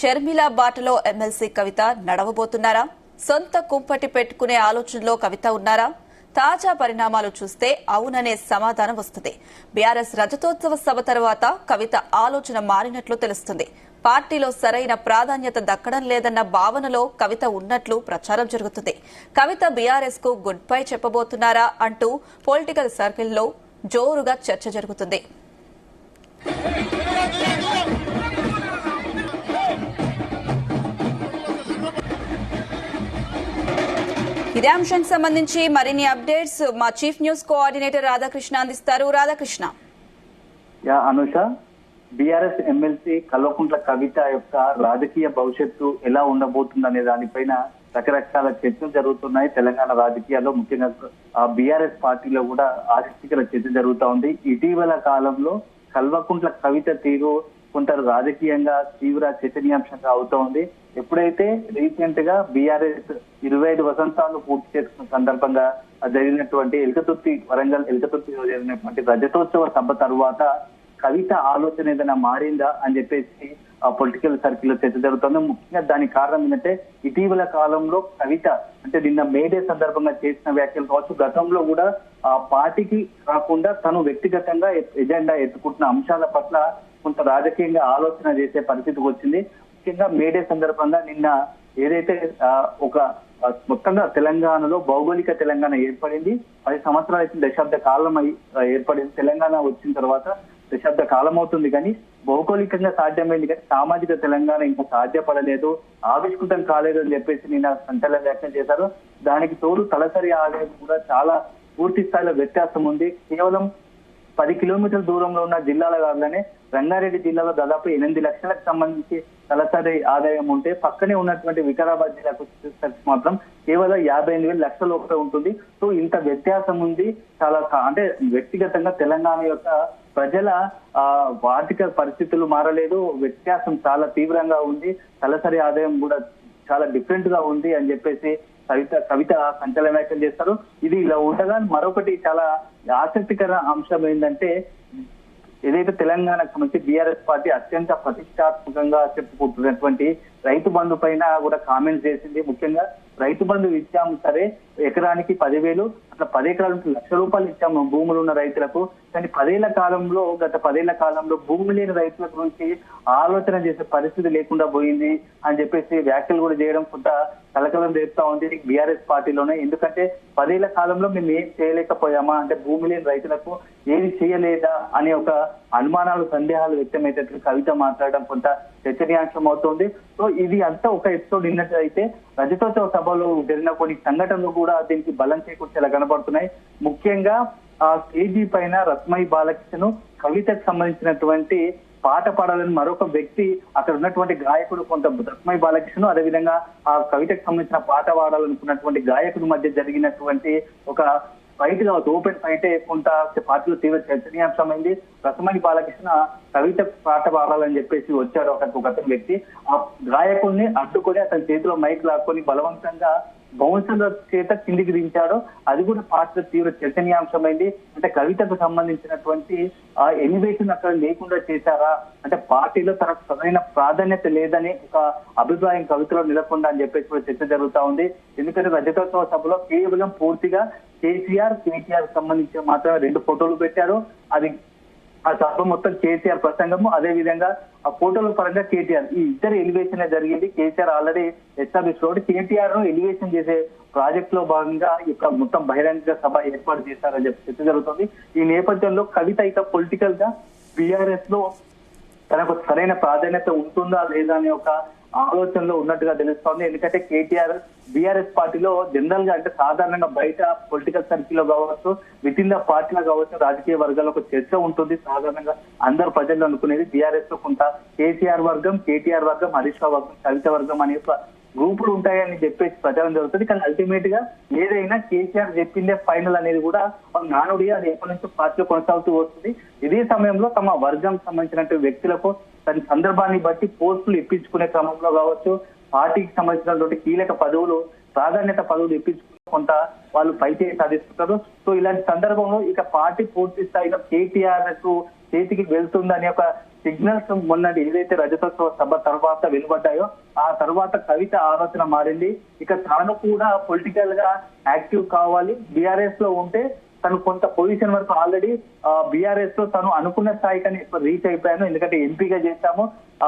షర్మిల బాటలో ఎమ్మెల్సీ కవిత నడవబోతున్నారా? సొంత కుంపటి పెట్టుకునే ఆలోచనలో కవిత ఉన్నారా? తాజా పరిణామాలు చూస్తే అవుననే సమాధానం వస్తుంది. బీఆర్ఎస్ రజతోత్సవ సభ తర్వాత కవిత ఆలోచన మారినట్లు తెలుస్తుంది. పార్టీలో సరైన ప్రాధాన్యత దక్కడం లేదన్న భావనలో కవిత ఉన్నట్లు ప్రచారం జరుగుతుంది. కవిత బీఆర్ఎస్ కు గుడ్ బై చెప్పబోతున్నారా అంటూ పొలిటికల్ సర్కిల్లో జోరుగా చర్చ జరుగుతుంది. ఇదే అంశానికి సంబంధించి మరిన్ని అప్డేట్స్ మా చీఫ్ న్యూస్ కోఆర్డినేటర్ రాధాకృష్ణ అందిస్తారు. రాధాకృష్ణ. అనుష, బీఆర్ఎస్ ఎమ్మెల్సీ కల్వకుంట్ల కవిత యొక్క రాజకీయ భవిష్యత్తు ఎలా ఉండబోతుందనే దానిపైన రకరకాల చర్చలు జరుగుతున్నాయి. తెలంగాణ రాజకీయాల్లో ముఖ్యంగా బీఆర్ఎస్ పార్టీలో కూడా ఆసక్తికర చర్చ జరుగుతా ఉంది. ఇటీవల కాలంలో కల్వకుంట్ల కవిత తీరు కొంత రాజకీయంగా తీవ్ర చర్చనీయాంశంగా అవుతా ఉంది. ఎప్పుడైతే రీసెంట్ గా బీఆర్ఎస్ 25 వసంతాలు పూర్తి చేసుకున్న సందర్భంగా జరిగినటువంటి వరంగల్ ఎల్కతుర్తిలో జరిగినటువంటి రజతోత్సవ సభ తరువాత కవిత ఆలోచన ఏదైనా మారిందా అని చెప్పేసి పొలిటికల్ సర్కిల్ లో చర్చ జరుగుతుంది. ముఖ్యంగా దానికి కారణం ఏంటంటే ఇటీవల కాలంలో కవిత అంటే నిన్న మేడే సందర్భంగా చేసిన వ్యాఖ్యలు కావచ్చు, గతంలో కూడా ఆ పార్టీకి కాకుండా తను వ్యక్తిగతంగా ఎజెండా ఎత్తుకుంటున్న అంశాల పట్ల కొంత రాజకీయంగా ఆలోచన చేసే పరిస్థితికి వచ్చింది. ముఖ్యంగా మేడే సందర్భంగా నిన్న ఏదైతే ఒక మొత్తంగా తెలంగాణలో భౌగోళిక తెలంగాణ ఏర్పడింది. 10 సంవత్సరాలు అయితే దశాబ్ద కాలం ఏర్పడింది. తెలంగాణ వచ్చిన తర్వాత దశాబ్ద కాలం అవుతుంది, కానీ భౌగోళికంగా సాధ్యమైంది, కానీ సామాజిక తెలంగాణ ఇంకా సాధ్యపడలేదు, ఆవిష్కృతం కాలేదు అని చెప్పేసి నిన్న సంచలన వ్యాఖ్యలు చేశారు. దానికి తోడు తలసరి ఆదాయం కూడా చాలా పూర్తి స్థాయిలో వ్యత్యాసం ఉంది. కేవలం 10 కిలోమీటర్ల దూరంలో ఉన్న జిల్లాల కాగానే రంగారెడ్డి జిల్లాలో దాదాపు 8 లక్షలకు సంబంధించి తలసరి ఆదాయం ఉంటే, పక్కనే ఉన్నటువంటి వికారాబాద్ జిల్లాకు వచ్చేసరికి మాత్రం కేవలం 58,000 లక్షల లోపల ఉంటుంది. సో ఇంత వ్యత్యాసం ఉంది. చాలా అంటే వ్యక్తిగతంగా తెలంగాణ యొక్క ప్రజల ఆర్థిక పరిస్థితులు మారలేదు, వ్యత్యాసం చాలా తీవ్రంగా ఉంది, తలసరి ఆదాయం కూడా చాలా డిఫరెంట్ గా ఉంది అని చెప్పేసి కవిత సంచలన వ్యాఖ్యలు చేస్తారు. ఇది ఇలా ఉండగా మరొకటి చాలా ఆసక్తికర అంశం ఏంటంటే, ఏదైతే తెలంగాణకు సంబంధించి బీఆర్ఎస్ పార్టీ అత్యంత ప్రతిష్టాత్మకంగా చెప్పుకుంటున్నటువంటి రైతు బంధు పైన కూడా కామెంట్స్ చేసింది. ముఖ్యంగా రైతు బంధు ఇచ్చాము సరే, ఎకరానికి 10,000 అట్లా 10 ఎకరాలకు ₹1,00,000 ఇచ్చాము భూములు ఉన్న రైతులకు. కానీ గత 10 ఏళ్ల కాలంలో భూమి లేని రైతుల గురించి ఆలోచన చేసే పరిస్థితి లేకుండా పోయింది అని చెప్పేసి వ్యాఖ్యలు కూడా చేయడం కొంత కలకలం రేపుతా ఉంది బీఆర్ఎస్ పార్టీలోనే. ఎందుకంటే 10 ఏళ్ల కాలంలో మేము ఏం చేయలేకపోయామా, అంటే భూమి లేని రైతులకు ఏది చేయలేదా అనే ఒక అనుమానాలు, సందేహాలు వ్యక్తమయ్యేటట్లు కవిత మాట్లాడడం కొంత చర్చనీయాంశం అవుతుంది. సో ఇది అంతా ఒక ఎపిసోడ్ అయితే రజతోత్సవ సభలో జరిగిన కొన్ని సంఘటనలు కూడా దీనికి బలం చేకూర్చేలా కనబడుతున్నాయి. ముఖ్యంగా ఆ స్టేజీ పైన రత్మయి బాలకృష్ణ కవితకు సంబంధించినటువంటి పాట పాడాలని మరొక వ్యక్తి, అక్కడ ఉన్నటువంటి గాయకుడు కొంత రత్మయి బాలకృష్ణ, అదేవిధంగా ఆ కవితకు సంబంధించిన పాట పాడాలనుకున్నటువంటి గాయకుడి మధ్య జరిగినటువంటి ఒక ఫైట్ కావచ్చు, ఓపెన్ ఫైటే కొంత పార్టీలో తీవ్ర చర్చనీయాంశమైంది. రత్మయి బాలకృష్ణ కవిత పాట పాడాలని చెప్పేసి వచ్చాడు ఒక వ్యక్తి, ఆ గాయకుడిని అడ్డుకొని అతని చేతిలో మైక్ లాక్కొని బలవంతంగా బౌన్సర్ల చేత కిందికి దించాడు. అది కూడా పార్టీలో తీవ్ర చర్చనీయాంశమైంది. అంటే కవితకు సంబంధించినటువంటి ఆ ఎలివేషన్ అక్కడ లేకుండా చేశారా, అంటే పార్టీలో తనకు సరైన ప్రాధాన్యత లేదని ఒక అభిప్రాయం కవితలో నెలకొందా అని చెప్పేసి కూడా చర్చ జరుగుతా ఉంది. ఎందుకంటే రజతోత్సవ సభలో కేవలం పూర్తిగా కేటీఆర్ సంబంధించి మాత్రమే 2 ఫోటోలు పెట్టారు. అది ఆ సభ మొత్తం కేసీఆర్ ప్రసంగము, అదే విధంగా ఆ ఫోటోల పరంగా కేటీఆర్, ఈ ఇద్దరు ఎలివేషన్ జరిగింది. KCR already establish road, KTR ను ఎలివేషన్ చేసే ప్రాజెక్ట్ లో భాగంగా ఇక మొత్తం బహిరంగ సభ ఏర్పాటు చేశారని చెప్పి చర్చ జరుగుతుంది. ఈ నేపథ్యంలో కవిత ఇక పొలిటికల్ గా బీఆర్ఎస్ లో తనకు సరైన ప్రాధాన్యత ఉంటుందా లేదా అనే ఒక ఆలోచనలో ఉన్నట్టుగా తెలుస్తోంది. ఎందుకంటే కేటీఆర్ బీఆర్ఎస్ పార్టీలో జనరల్ గా, అంటే సాధారణంగా బయట పొలిటికల్ సర్కిల్ లో కావచ్చు, విత్ ఇన్ ద పార్టీలో కావచ్చు, రాజకీయ వర్గాల్లో ఒక చర్చ ఉంటుంది. సాధారణంగా అందరు ప్రజలు అనుకునేది బీఆర్ఎస్ లో కొంత కేటీఆర్ వర్గం, హరీష్ రావు వర్గం, కవిత వర్గం అనే గ్రూపులు ఉంటాయని చెప్పేసి ప్రచారం జరుగుతుంది. కానీ అల్టిమేట్ గా ఏదైనా కేసీఆర్ చెప్పిందే ఫైనల్ అనేది కూడా నానుడిగా అది ఎప్పటి నుంచో పార్టీలో కొనసాగుతూ వస్తుంది. ఇదే సమయంలో తమ వర్గం సంబంధించినటువంటి వ్యక్తులకు తన సందర్భాన్ని బట్టి పోస్టులు ఇప్పించుకునే క్రమంలో కావచ్చు, పార్టీకి సంబంధించినటువంటి కీలక పదవులు, ప్రాధాన్యత పదవులు ఇప్పించుకునే కొంత వాళ్ళు పైచేయి సాధిస్తుంటారు. సో ఇలాంటి సందర్భంలో ఇక పార్టీ పూర్తి స్థాయిలో కేటీఆర్ చేతికి వెళ్తుందనే ఒక సిగ్నల్స్ మొన్నటి ఏదైతే రజతోత్సవ సభ తర్వాత వెలువడ్డాయో ఆ తర్వాత కవిత ఆలోచన మారింది. ఇక తాను కూడా పొలిటికల్ గా యాక్టివ్ కావాలి, బీఆర్ఎస్ లో ఉంటే తను కొంత పొజిషన్ వరకు ఆల్రెడీ బీఆర్ఎస్ లో తను అనుకున్న స్థాయికని రీచ్ అయిపోయాను, ఎందుకంటే ఎంపీగా చేశాము,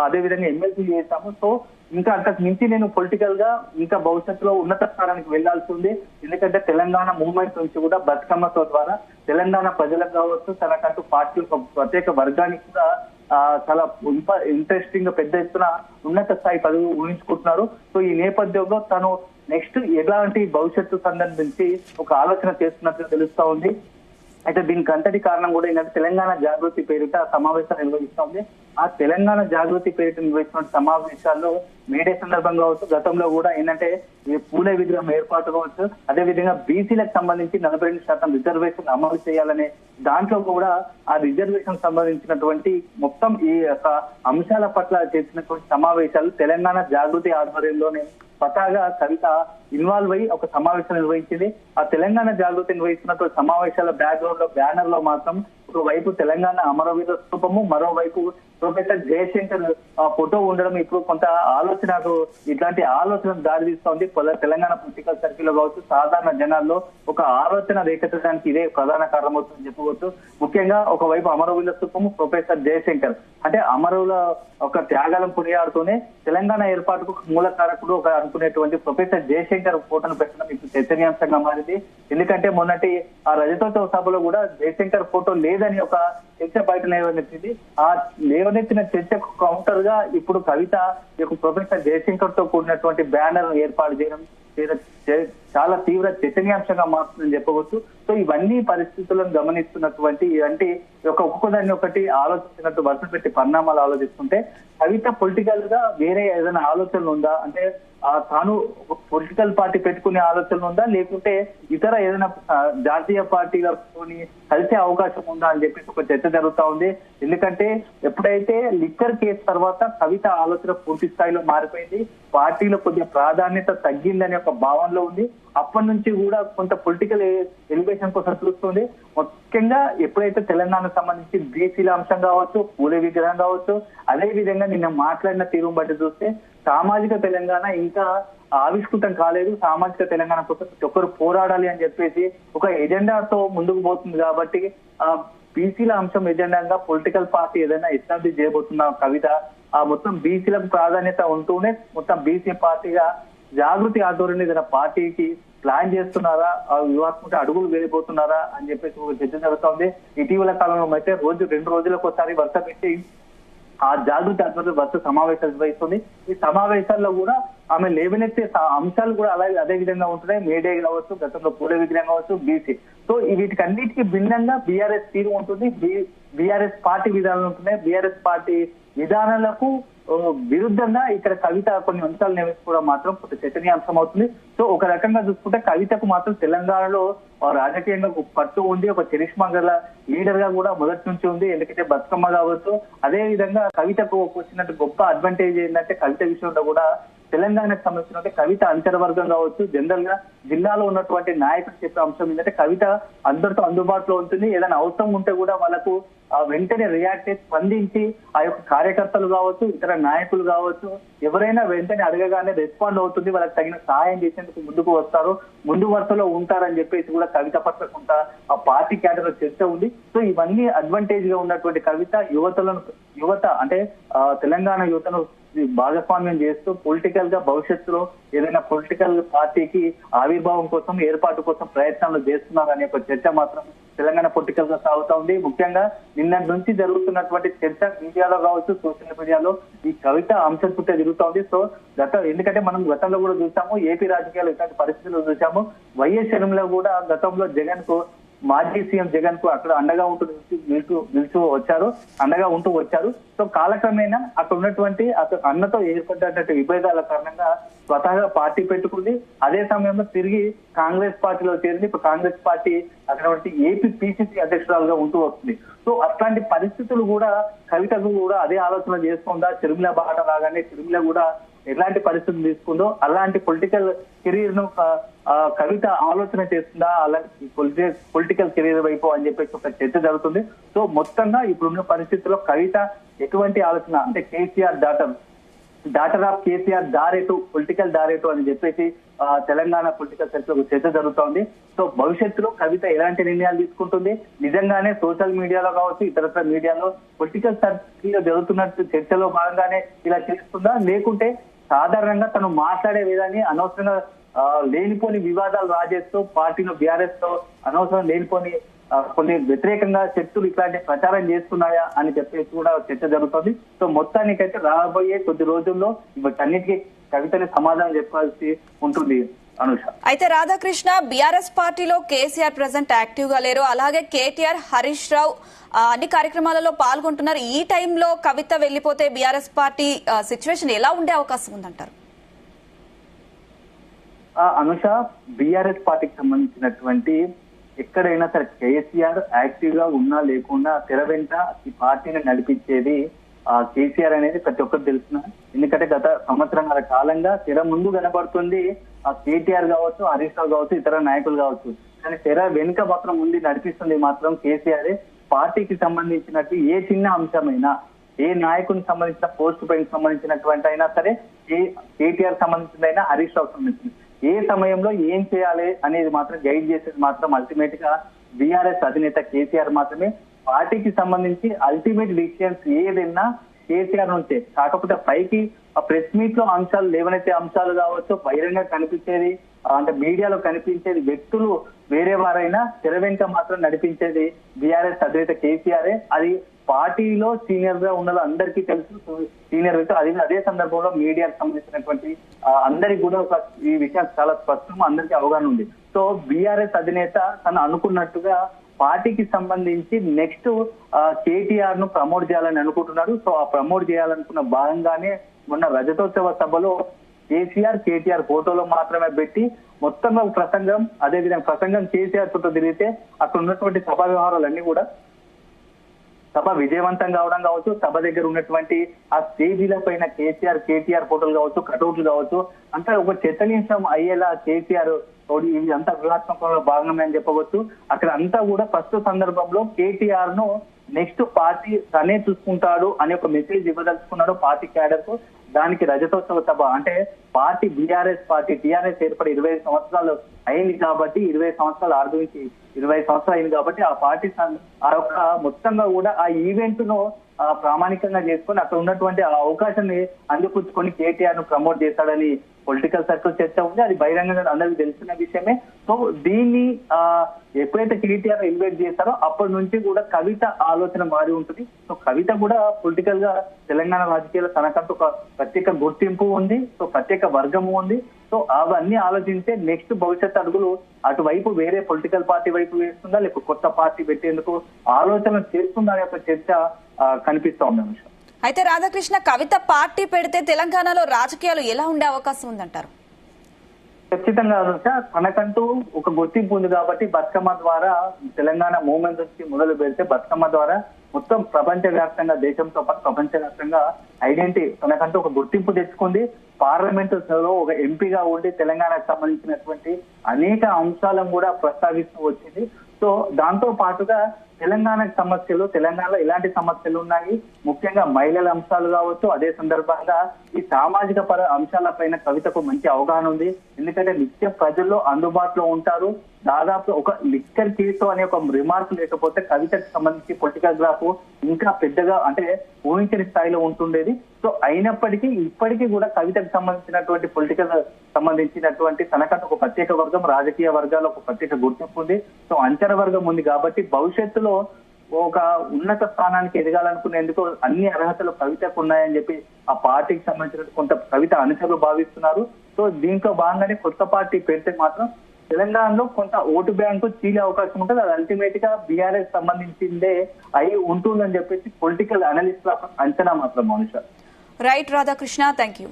అదే విధంగా ఎమ్మెల్సీ చేశాము. సో ఇంకా అంతకు మించి నేను పొలిటికల్ గా ఇంకా భవిష్యత్తులో ఉన్నత స్థానానికి వెళ్లాల్సి ఉంది. ఎందుకంటే తెలంగాణ మూవ్మెంట్ నుంచి కూడా బతుకమ్మతో ద్వారా తెలంగాణ ప్రజలకు కావచ్చు, తనకంటూ పార్టీ ఒక ప్రత్యేక వర్గానికి కూడా చాలా ఇంట్రెస్టింగ్ గా పెద్ద ఎత్తున ఉన్నత స్థాయి పదవి ఊహించుకుంటున్నారు. సో ఈ నేపథ్యంలో తను నెక్స్ట్ ఎలాంటి భవిష్యత్తు సంబంధించి ఒక ఆలోచన చేస్తున్నట్లు తెలుస్తా ఉంది. అయితే దీనికి అంతటి కారణం కూడా ఏంటంటే తెలంగాణ జాగృతి పేరిట సమావేశాలు నిర్వహిస్తోంది. ఆ తెలంగాణ జాగృతి పేరిట నిర్వహిస్తున్న సమావేశాల్లో మేడే సందర్భంగా కావచ్చు, గతంలో కూడా ఏంటంటే పూలే విగ్రహం ఏర్పాటు కావచ్చు, అదేవిధంగా బీసీలకు సంబంధించి 42% రిజర్వేషన్ అమలు చేయాలనే దాంట్లో కూడా ఆ రిజర్వేషన్ సంబంధించినటువంటి మొత్తం ఈ యొక్క అంశాల పట్ల చేసినటువంటి సమావేశాలు తెలంగాణ జాగృతి ఆధ్వర్యంలోనే స్వతహాగా కవిత ఇన్వాల్వ్ అయ్యి ఒక సమావేశం నిర్వహించింది. ఆ తెలంగాణ జాగృతి నిర్వహిస్తున్నటువంటి సమావేశాల బ్యాక్గ్రౌండ్ లో బ్యానర్ లో మాత్రం ఒకవైపు తెలంగాణ అమరవీర స్థూపము, మరోవైపు ప్రొఫెసర్ జయశంకర్ ఫోటో ఉండడం ఇప్పుడు కొంత ఆలోచనకు ఇట్లాంటి ఆలోచన దారి తీస్తోంది. తెలంగాణ పొలిటికల్ సర్కిల్ లో కావచ్చు, సాధారణ జనాల్లో ఒక ఆలోచన రేకెత్తడానికి ఇదే ప్రధాన కారణమవుతుందని చెప్పవచ్చు. ముఖ్యంగా ఒకవైపు అమరవీరుల స్థూపము, ప్రొఫెసర్ జయశంకర్ అంటే అమరుల ఒక త్యాగాలను కొనియాడుతూనే తెలంగాణ ఏర్పాటుకు మూలకారకుడు ఒక అనుకునేటువంటి ప్రొఫెసర్ జయశంకర్ ఫోటోను పెట్టడం ఇప్పుడు చర్చనీయాంశంగా మారింది. ఎందుకంటే మొన్నటి ఆ రజతోత్సవ సభలో కూడా జయశంకర్ ఫోటో లేదని ఒక చర్చ బయట లేవనెత్తింది. ఆ లేవనెత్తిన చర్చకు కౌంటర్ గా ఇప్పుడు కవిత ప్రొఫెసర్ జయశంకర్ తో కూడినటువంటి బ్యానర్ ఏర్పాటు చేయడం చాలా తీవ్ర చర్చనీయాంశంగా మారుతుందని చెప్పవచ్చు. సో ఇవన్నీ పరిస్థితులను గమనిస్తున్నటువంటి అంటే ఒక్కొక్కదాన్ని ఒకటి ఆలోచించినట్టు వరుస పెట్టి పరిణామాలు ఆలోచిస్తుంటే కవిత పొలిటికల్ గా వేరే ఏదైనా ఆలోచనలు ఉందా అంటే తాను పొలిటికల్ పార్టీ పెట్టుకునే ఆలోచన ఉందా, లేకుంటే ఇతర ఏదైనా జాతీయ పార్టీలతో కలిసే అవకాశం ఉందా అని చెప్పేసి ఒక చర్చ జరుగుతా ఉంది. ఎందుకంటే ఎప్పుడైతే లిక్కర్ కేసు తర్వాత కవిత ఆలోచన పూర్తి స్థాయిలో మారిపోయింది, పార్టీలో కొద్దిగా ప్రాధాన్యత తగ్గిందనే ఒక భావనలో ఉంది. అప్పటి నుంచి కూడా కొంత పొలిటికల్ ఎలివేషన్ కోసం చూస్తుంది. ముఖ్యంగా ఎప్పుడైతే తెలంగాణకు సంబంధించి బీసీల అంశం కావచ్చు, పూలే విగ్రహం కావచ్చు, అదే విధంగా నిన్న మాట్లాడిన తీరును బట్టి చూస్తే సామాజిక తెలంగాణ ఇంకా ఆవిష్కృతం కాలేదు. సామాజిక తెలంగాణ కోసం ఒకరు పోరాడాలి అని చెప్పేసి ఒక ఎజెండాతో ముందుకు పోతుంది. కాబట్టి బీసీల అంశం ఎజెండాగా పొలిటికల్ పార్టీ ఏదైనా ఎస్టాబ్లిష్ చేయబోతున్న కవిత ఆ మొత్తం బీసీలకు ప్రాధాన్యత ఉంటూనే మొత్తం బీసీ పార్టీగా జాగృతి ఆధ్వర్యంలో ఏదైనా పార్టీకి ప్లాన్ చేస్తున్నారా, వ్యూహాత్మక అడుగులు వేయబోతున్నారా అని చెప్పేసి ఒక చర్చ జరుగుతోంది. ఇటీవల కాలంలో అయితే 2 రోజులకు ఒకసారి వరుస పెట్టి ఆ జాగృతి ఆధ్వర్యంలో వరుస సమావేశాలు నిర్వహిస్తుంది. ఈ సమావేశాల్లో కూడా ఆమె లేవనెత్తే అంశాలు కూడా అలాగే అదే విధంగా ఉంటున్నాయి. మేడే కావచ్చు, గతంలో పూలే విగ్రహం కావచ్చు, బీసీ. సో వీటికన్నిటికీ భిన్నంగా బీఆర్ఎస్ తీరు ఉంటుంది, బీఆర్ఎస్ పార్టీ విధానాలు ఉంటున్నాయి. బీఆర్ఎస్ పార్టీ విధానాలకు విరుద్ధంగా ఇక్కడ కవిత కొన్ని అంశాలు నియమించుకోవడం మాత్రం కొంత చర్చనీయాంశం అవుతుంది. సో ఒక రకంగా చూసుకుంటే కవితకు మాత్రం తెలంగాణలో రాజకీయంగా పట్టు ఉంది, ఒక చరిష్మా గల లీడర్ గా కూడా మొదటి నుంచి ఉంది. ఎందుకంటే బతుకమ్మ కావచ్చు, అదే విధంగా కవితకు వచ్చినట్టు గొప్ప అడ్వాంటేజ్ ఏంటంటే కవిత విషయంలో కూడా తెలంగాణకు సంబంధించిన కవిత అంచర వర్గం కావచ్చు, జనరల్ గా జిల్లాలో ఉన్నటువంటి నాయకులు చెప్పే అంశం ఏంటంటే కవిత అందరితో అందుబాటులో ఉంటుంది. ఏదైనా అవసరం ఉంటే కూడా వాళ్ళకు వెంటనే రియాక్ట్ చేసి స్పందించి ఆ యొక్క కార్యకర్తలు కావచ్చు, ఇతర నాయకులు కావచ్చు, ఎవరైనా వెంటనే అడగగానే రెస్పాండ్ అవుతుంది, వాళ్ళకి తగిన సహాయం చేసేందుకు ముందుకు వస్తారు, ముందు వరుసలో ఉంటారని చెప్పేసి కూడా కవిత పట్ల కొంత ఆ పార్టీ క్యాడర్ చర్చ ఉంది. సో ఇవన్నీ అడ్వాంటేజ్ గా ఉన్నటువంటి కవిత యువత అంటే తెలంగాణ యువతను భాగస్వామ్యం చేస్తూ పొలిటికల్ గా భవిష్యత్తులో ఏదైనా పొలిటికల్ పార్టీకి ఆవిర్భావం కోసం, ఏర్పాటు కోసం ప్రయత్నాలు చేస్తున్నారు అనే ఒక చర్చ మాత్రం తెలంగాణ పొలిటికల్ గా సాగుతా ఉంది. ముఖ్యంగా నిన్నటి నుంచి జరుగుతున్నటువంటి చర్చ మీడియాలో కావచ్చు, సోషల్ మీడియాలో ఈ కవిత అంశం చుట్టే జరుగుతా ఉంది. సో ఎందుకంటే మనం గతంలో కూడా చూసాము, ఏపీ రాజకీయాలు ఇట్లాంటి పరిస్థితులు చూసాము. వైఎస్ షర్మిల కూడా గతంలో జగన్ కు మాజీ సీఎం జగన్ కు అక్కడ అండగా అండగా ఉంటూ వచ్చారు. సో కాలక్రమేణా అక్కడ ఉన్నటువంటి అన్నతో ఏర్పడ్డటువంటి విభేదాల కారణంగా స్వతహాగా పార్టీ పెట్టుకుంది. అదే సమయంలో తిరిగి కాంగ్రెస్ పార్టీలో చేరింది. ఇప్పుడు కాంగ్రెస్ పార్టీ అక్కడ ఏపీ పిసిసి అధ్యక్షురాలుగా ఉంటూ వస్తుంది. సో అట్లాంటి పరిస్థితులు కూడా కవితకు కూడా అదే ఆలోచన చేస్తుందా, షర్మిల బాట లాగానే షర్మిల కూడా ఎలాంటి పరిస్థితులు తీసుకుందో అలాంటి పొలిటికల్ కెరీర్ ను కవిత ఆలోచన చేస్తుందా, అలాంటి పొలిటికల్ కెరీర్ వైపు అని చెప్పేసి ఒక చర్చ జరుగుతుంది. సో మొత్తంగా ఇప్పుడున్న పరిస్థితుల్లో కవిత ఎటువంటి ఆలోచన అంటే కేసీఆర్ డాటర్ ఆఫ్ కేసీఆర్ దారేటు పొలిటికల్ దారేటు అని చెప్పేసి తెలంగాణ పొలిటికల్ సర్కిల్ చర్చ జరుగుతోంది. సో భవిష్యత్తులో కవిత ఎలాంటి నిర్ణయాలు తీసుకుంటుంది, నిజంగానే సోషల్ మీడియాలో కావచ్చు ఇతరత్ర మీడియాలో పొలిటికల్ సర్కిల్ జరుగుతున్నట్టు చర్చలో భాగంగానే ఇలా చేస్తుందా, లేకుంటే సాధారణంగా తను మాట్లాడే విధాన్ని అనవసరంగా లేనిపోని వివాదాలు రాజేస్తూ పార్టీలో బీఆర్ఎస్ తో అనవసరం లేనిపోని కొన్ని వ్యతిరేకంగా శక్తులు ఇట్లాంటి ప్రచారం చేస్తున్నాయా అని చెప్పేసి కూడా చర్చ జరుగుతుంది. సో మొత్తానికైతే రాబోయే కొద్ది రోజుల్లో వీటన్నిటికీ కవితని సమాధానం చెప్పాల్సి ఉంటుంది అనుష. అయితే రాధాకృష్ణ, బీఆర్ఎస్ పార్టీలో కేసీఆర్ ప్రెసెంట్ యాక్టివ్ గా లేరు, అలాగే కేటీఆర్, హరీష్ రావు అన్ని కార్యక్రమాలలో పాల్గొంటున్నారు. ఈ టైంలో కవిత వెళ్లిపోతే బీఆర్ఎస్ పార్టీ సిచ్యువేషన్ ఎలా ఉండే అవకాశం ఉందంటారు? అనుష, బీఆర్ఎస్ పార్టీకి సంబంధించినటువంటి ఎక్కడైనా సరే కేసీఆర్ యాక్టివ్ గా ఉన్నా లేకున్నా తెర వెంట ఈ పార్టీని నడిపించేది కేసీఆర్ అనేది ప్రతి ఒక్కరు తెలుసిన. ఎందుకంటే గత సంవత్సరాల కాలంగా తెర ముందు కనబడుతుంది కేటీఆర్ కావచ్చు, హరీష్ రావు కావచ్చు, ఇతర నాయకులు కావచ్చు. కానీ తెర వెనుక మాత్రం ముందు నడిపిస్తుంది మాత్రం కేసీఆర్. పార్టీకి సంబంధించినట్టు ఏ చిన్న అంశమైనా, ఏ నాయకునికి సంబంధించిన పోస్ట్ పైకి సంబంధించినటువంటి అయినా సరే, కేటీఆర్ సంబంధించిందైనా, హరీష్ రావు సంబంధించింది, ఏ సమయంలో ఏం చేయాలి అనేది మాత్రం గైడ్ చేసేది మాత్రం అల్టిమేట్ గా బీఆర్ఎస్ అధినేత కేసీఆర్ మాత్రమే. పార్టీకి సంబంధించి అల్టిమేట్ డిసిషన్స్ ఏదైనా కేసీఆర్ నుంచే. కాకపోతే పైకి ప్రెస్ మీట్ లో అంశాలు లేవనెత్తే అంశాలు కావచ్చు, బహిరంగ కనిపించేది అంటే మీడియాలో కనిపించేది వ్యక్తులు వేరే వారైనా తెర వెనుక మాత్రం నడిపించేది బీఆర్ఎస్ అధినేత కేసీఆర్. అది పార్టీలో సీనియర్ గా ఉన్న అందరికీ తెలుసు, సీనియర్ వ్యక్తులు. అదే సందర్భంలో మీడియాకు సంబంధించినటువంటి అందరికి కూడా ఈ విషయం చాలా స్పష్టంగా అందరికీ అవగాహన ఉంది. సో బీఆర్ఎస్ అధినేత తను అనుకున్నట్టుగా పార్టీకి సంబంధించి నెక్స్ట్ కేటీఆర్ ను ప్రమోట్ చేయాలని అనుకుంటున్నాడు. సో ఆ ప్రమోట్ చేయాలనుకున్న భాగంగానే మొన్న రజతోత్సవ సభలో కేటీఆర్ ఫోటోలో మాత్రమే పెట్టి మొత్తంగా ప్రసంగం, అదేవిధంగా ప్రసంగం కేసీఆర్ చుట్టూ తిరిగితే అక్కడ ఉన్నటువంటి సభా వ్యవహారాలన్నీ కూడా సభ విజయవంతం కావడం కావచ్చు, సభ దగ్గర ఉన్నటువంటి ఆ స్టేజీల పైన కేటీఆర్ ఫోటోలు కావచ్చు, కటౌట్లు కావచ్చు, అంటే ఒక చర్చనీయాంశం అయ్యేలా కేసీఆర్ ఇది అంతా వ్యూహాత్మకంలో భాగమే అని చెప్పవచ్చు. అక్కడ అంతా కూడా ఫస్ట్ సందర్భంలో కేటీఆర్ ను నెక్స్ట్ పార్టీ తనే చూసుకుంటాడు అనే ఒక మెసేజ్ ఇవ్వదలుచుకున్నాడు పార్టీ క్యాడర్ కు. దానికి రజతోత్సవ సభ అంటే పార్టీ బీఆర్ఎస్ పార్టీ టీఆర్ఎస్ ఏర్పడి 25 సంవత్సరాలు అయింది కాబట్టి, 20 సంవత్సరాలు ఆర్గమించి 20 సంవత్సరాలు అయింది కాబట్టి ఆ పార్టీ ఆ యొక్క మొత్తంగా కూడా ఆ ఈవెంట్ ను ప్రామాణికంగా చేసుకొని అక్కడ ఉన్నటువంటి ఆ అవకాశాన్ని అందిపుచ్చుకొని కేటీఆర్ ను ప్రమోట్ చేశాడని పొలిటికల్ సర్కిల్ చర్చ ఉంది. అది బహిరంగంగా అందరికీ తెలిసిన విషయమే. సో దీన్ని ఎప్పుడైతే కేటీఆర్ ఇన్వైట్ చేస్తారో అప్పటి నుంచి కూడా కవిత ఆలోచన మారి ఉంటుంది. సో కవిత కూడా పొలిటికల్ గా తెలంగాణ రాజకీయాల్లో తనకంటూ ఒక ప్రత్యేక గుర్తింపు ఉంది, సో ప్రత్యేక వర్గము ఉంది. సో అవన్నీ ఆలోచించే నెక్స్ట్ భవిష్యత్ అడుగులు అటువైపు వేరే పొలిటికల్ పార్టీ వైపు వేస్తుందా, లేకపోతే కొత్త పార్టీ పెట్టేందుకు ఆలోచన చేస్తుందా అనే ఒక చర్చ కనిపిస్తా ఉంది అంశం. అయితే రాధాకృష్ణ, కవిత పార్టీ పెడితే తెలంగాణలో రాజకీయాలు ఎలా ఉండే అవకాశం ఉందంటారు? ఖచ్చితంగా తనకంటూ ఒక గుర్తింపు ఉంది కాబట్టి బతుకమ్మ ద్వారా తెలంగాణ మూవ్మెంట్ నుంచి మొదలు పెడితే బతుకమ్మ ద్వారా మొత్తం ప్రపంచ వ్యాప్తంగా, దేశంతో పాటు ప్రపంచ వ్యాప్తంగా ఐడెంటిటీ తనకంటూ ఒక గుర్తింపు తెచ్చుకుంది. పార్లమెంట్ లో ఒక ఎంపీగా ఉండి తెలంగాణకు సంబంధించినటువంటి అనేక అంశాలను కూడా ప్రస్తావిస్తూ వచ్చింది. సో దాంతో పాటుగా తెలంగాణకు సమస్యలు, తెలంగాణలో ఎలాంటి సమస్యలు ఉన్నాయి, ముఖ్యంగా మహిళల అంశాలు కావచ్చు, అదే సందర్భంగా ఈ సామాజిక అంశాలపైన కవితకు మంచి అవగాహన ఉంది. ఎందుకంటే నిత్యం ప్రజల్లో అందుబాటులో ఉంటారు. దాదాపు ఒక లిక్కర్ కేసు అనే ఒక రిమార్క్ లేకపోతే కవితకు సంబంధించి పొలిటికల్ గ్రాఫ్ ఇంకా పెద్దగా అంటే ఊహించని స్థాయిలో ఉంటుండేది. సో అయినప్పటికీ ఇప్పటికీ కూడా కవితకు సంబంధించినటువంటి పొలిటికల్ సంబంధించినటువంటి తనకంటే ఒక ప్రత్యేక వర్గం, రాజకీయ వర్గాల్లో ఒక ప్రత్యేక గుర్తింపు ఉంది. సో అంచనా వర్గం ఉంది కాబట్టి భవిష్యత్తులో ఒక ఉన్నత స్థానానికి ఎదగాలనుకునేందుకు అన్ని అర్హతలు కవితకు ఉన్నాయని చెప్పి ఆ పార్టీకి సంబంధించిన కొంత కవిత అనుచరులు భావిస్తున్నారు. సో దీంట్లో భాగంగానే కొత్త పార్టీ పెడితే మాత్రం తెలంగాణలో కొంత ఓటు బ్యాంకు చీలే అవకాశం ఉంటుంది. అది అల్టిమేట్ గా బీఆర్ఎస్ సంబంధించిందే అయి ఉంటుందని చెప్పేసి పొలిటికల్ అనలిస్ట్ అంచనా మాత్రం మనుష. Right Radhakrishna, thank you.